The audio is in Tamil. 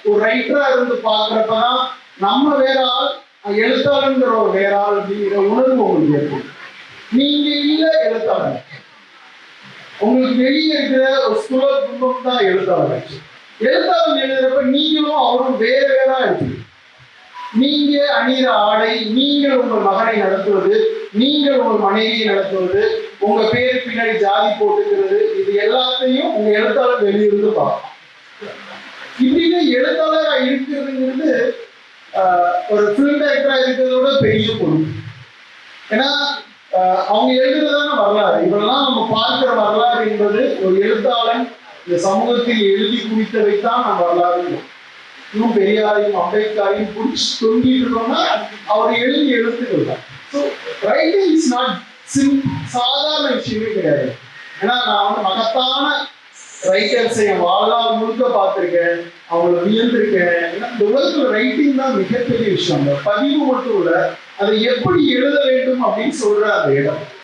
ஒரு ரைட்டரா இருந்து பாக்குறப்பதான் நம்ம வேற ஆள், எழுத்தாளர்ங்கிற ஒரு வேற ஆள் அப்படிங்கிற உணர்வு உங்களுக்கு ஏற்படும். நீங்க இல்ல எழுத்தாளர், உங்களுக்கு வெளியே இருக்கிற ஒரு சுழ குடும்பம் தான் எழுத்தாளர். எழுத்தாளர் எழுதுறப்ப நீங்களும் அவரும் வேற வேற இருக்கு. நீங்க அணிகிற ஆடை, நீங்கள் உங்கள் மகனை நடத்துவது, நீங்கள் உங்கள் மனைவியை நடத்துவது, உங்க பேரு பின்னாடி ஜாதி போட்டுக்கிறது, இது எல்லாத்தையும் உங்க எழுத்தாளர் வெளியிருந்து பார்க்கலாம். இப்படின்னு எழுத்தாளரா இருக்கிறதுங்கிறது ஒரு ஃபிலிம் டைரக்டரா இருக்கிறதோட பெரிய பொருள். ஏன்னா அவங்க எழுதுறதான வரலாறு, இதெல்லாம் நம்ம பார்க்கிற வரலாறு என்பது ஒரு எழுத்தாளன் இந்த சமூகத்தில் எழுதி குடித்தவைத்தான் நம்ம வரலாறு. இன்னும் பெரியாரையும் அம்பேத்கரையும் பிடிச்சி தொங்கிட்டு இருக்கோம்னா அவர் எழுதி எழுத்துக்கள் தான். ஸோ ரைட்டிங் இஸ் நாட் சாதாரண விஷயமே கிடையாது. ஏன்னா நான் வந்து மகத்தான ரைட்டர்ஸை என் வாழ்நாள் முழுக்க பார்த்துருக்கேன், அவங்கள வியந்திருக்கேன். ஏன்னா இந்த உலகத்துல ரைட்டிங் தான் மிகப்பெரிய விஷயம். அந்த பதிவு மட்டும் இல்லை, அதை எப்படி எழுத வேண்டும் அப்படின்னு சொல்ற அந்த இடம்.